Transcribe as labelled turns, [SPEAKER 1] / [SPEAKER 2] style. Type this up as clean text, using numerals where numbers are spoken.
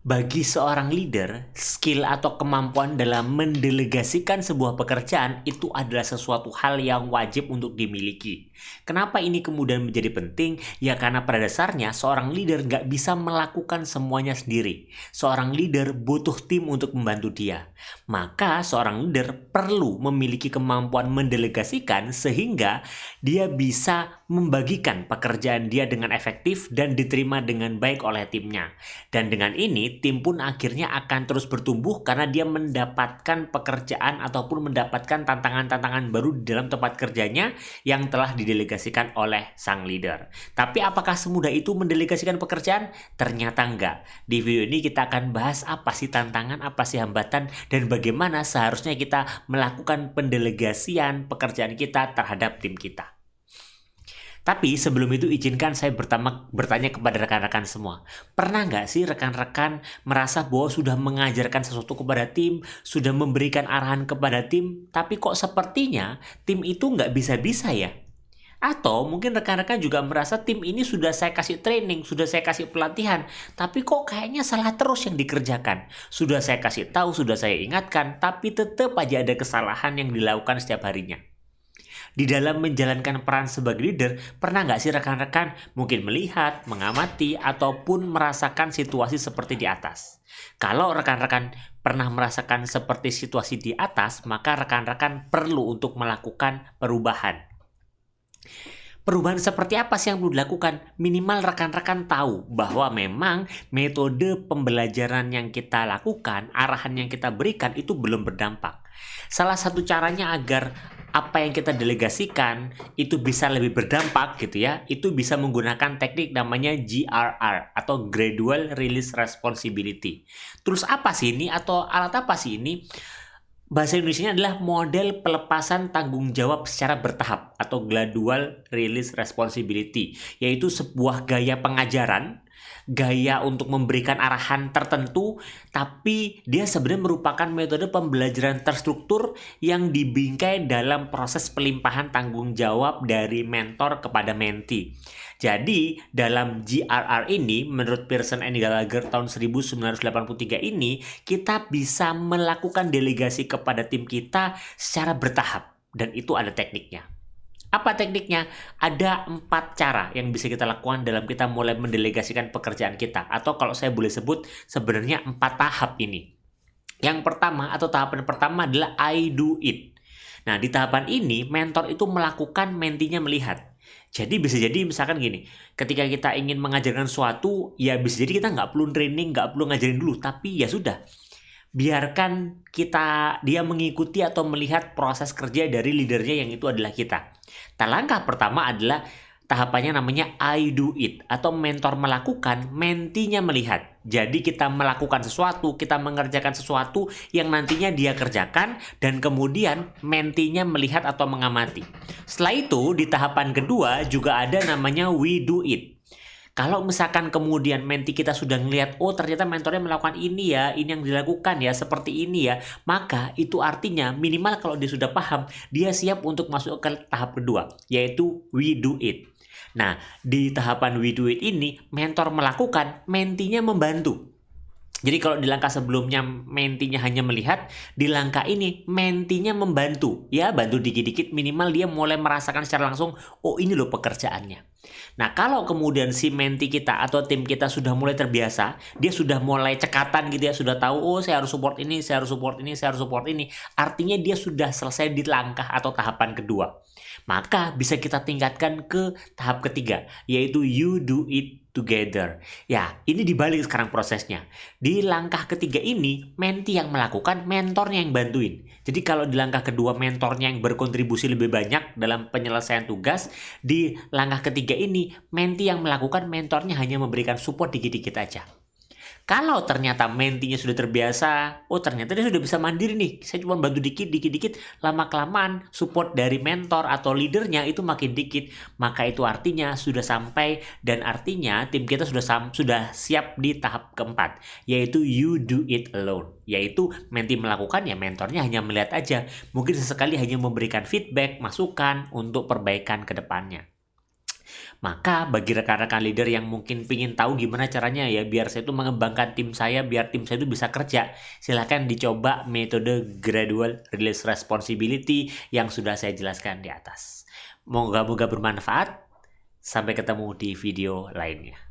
[SPEAKER 1] Bagi seorang leader, skill atau kemampuan dalam mendelegasikan sebuah pekerjaan itu adalah sesuatu hal yang wajib untuk dimiliki. Kenapa ini kemudian menjadi penting? Ya karena pada dasarnya seorang leader nggak bisa melakukan semuanya sendiri. Seorang leader butuh tim untuk membantu dia. Maka seorang leader perlu memiliki kemampuan mendelegasikan sehingga dia bisa membagikan pekerjaan dia dengan efektif dan diterima dengan baik oleh timnya. Dan dengan ini, tim pun akhirnya akan terus bertumbuh karena dia mendapatkan pekerjaan ataupun mendapatkan tantangan-tantangan baru di dalam tempat kerjanya yang telah didelegasikan oleh sang leader. Tapi apakah semudah itu mendelegasikan pekerjaan? Ternyata enggak. Di video ini kita akan bahas apa sih tantangan, apa sih hambatan, dan bagaimana seharusnya kita melakukan pendelegasian pekerjaan kita terhadap tim kita. Tapi sebelum itu izinkan saya bertanya kepada rekan-rekan semua. Pernah nggak sih rekan-rekan merasa bahwa sudah mengajarkan sesuatu kepada tim, sudah memberikan arahan kepada tim, tapi kok sepertinya tim itu nggak bisa-bisa ya? Atau mungkin rekan-rekan juga merasa tim ini sudah saya kasih training, sudah saya kasih pelatihan, tapi kok kayaknya salah terus yang dikerjakan. Sudah saya kasih tahu, sudah saya ingatkan, tapi tetap aja ada kesalahan yang dilakukan setiap harinya. Di dalam menjalankan peran sebagai leader, pernah nggak sih rekan-rekan mungkin melihat, mengamati, ataupun merasakan situasi seperti di atas? Kalau rekan-rekan pernah merasakan seperti situasi di atas, maka rekan-rekan perlu untuk melakukan perubahan. Perubahan seperti apa sih yang perlu dilakukan? Minimal rekan-rekan tahu bahwa memang metode pembelajaran yang kita lakukan, arahan yang kita berikan itu belum berdampak. Salah satu caranya agar apa yang kita delegasikan itu bisa lebih berdampak gitu ya, itu bisa menggunakan teknik namanya GRR atau Gradual Release Responsibility. Terus apa sih ini atau alat apa sih ini? Bahasa Indonesianya adalah model pelepasan tanggung jawab secara bertahap atau Gradual Release Responsibility, yaitu sebuah gaya pengajaran, gaya untuk memberikan arahan tertentu, tapi dia sebenarnya merupakan metode pembelajaran terstruktur yang dibingkai dalam proses pelimpahan tanggung jawab dari mentor kepada mentee. Jadi, dalam GRR ini, menurut Pearson and Gallagher tahun 1983 ini, kita bisa melakukan delegasi kepada tim kita secara bertahap. Dan itu ada tekniknya. Apa tekniknya? Ada 4 cara yang bisa kita lakukan dalam kita mulai mendelegasikan pekerjaan kita. Atau kalau saya boleh sebut, sebenarnya 4 tahap ini. Yang pertama atau tahapan pertama adalah I do it. Nah, di tahapan ini, mentor itu melakukan, mentinya melihat. Jadi bisa jadi misalkan gini, ketika kita ingin mengajarkan sesuatu, ya bisa jadi kita nggak perlu training, nggak perlu ngajarin dulu, tapi ya sudah. Biarkan dia mengikuti atau melihat proses kerja dari leadernya yang itu adalah kita. Langkah pertama adalah tahapannya namanya I do it atau mentor melakukan, mentinya melihat. Jadi kita melakukan sesuatu, kita mengerjakan sesuatu yang nantinya dia kerjakan dan kemudian mentinya melihat atau mengamati. Setelah itu di tahapan kedua juga ada namanya we do it. Kalau misalkan kemudian menti kita sudah ngelihat, oh ternyata mentornya melakukan ini ya, ini yang dilakukan ya, seperti ini ya, maka itu artinya minimal kalau dia sudah paham, dia siap untuk masuk ke tahap kedua, yaitu we do it. Nah, di tahapan we do it ini, mentor melakukan, mentinya membantu. Jadi kalau di langkah sebelumnya mentinya hanya melihat, di langkah ini mentinya membantu. Ya, bantu dikit-dikit minimal dia mulai merasakan secara langsung, oh ini loh pekerjaannya. Nah, kalau kemudian si menti kita atau tim kita sudah mulai terbiasa, dia sudah mulai cekatan gitu ya, sudah tahu, oh saya harus support ini, saya harus support ini, saya harus support ini. Artinya dia sudah selesai di langkah atau tahapan kedua. Maka bisa kita tingkatkan ke tahap ketiga, yaitu you do it together. Ya, ini dibalik sekarang prosesnya. Di langkah ketiga ini, menti yang melakukan, mentornya yang bantuin. Jadi kalau di langkah kedua mentornya yang berkontribusi lebih banyak dalam penyelesaian tugas, di langkah ketiga ini, menti yang melakukan, mentornya hanya memberikan support dikit-dikit aja. Kalau ternyata mentinya sudah terbiasa, oh ternyata dia sudah bisa mandiri nih, saya cuma bantu dikit-dikit, lama-kelamaan support dari mentor atau leadernya itu makin dikit, maka itu artinya sudah sampai dan artinya tim kita sudah siap di tahap keempat, yaitu you do it alone. Yaitu menti melakukan, ya mentornya hanya melihat aja, mungkin sesekali hanya memberikan feedback, masukan untuk perbaikan ke depannya. Maka bagi rekan-rekan leader yang mungkin ingin tahu gimana caranya ya biar saya itu mengembangkan tim saya, biar tim saya itu bisa kerja, silahkan dicoba metode gradual release responsibility yang sudah saya jelaskan di atas. Moga-moga bermanfaat. Sampai ketemu di video lainnya.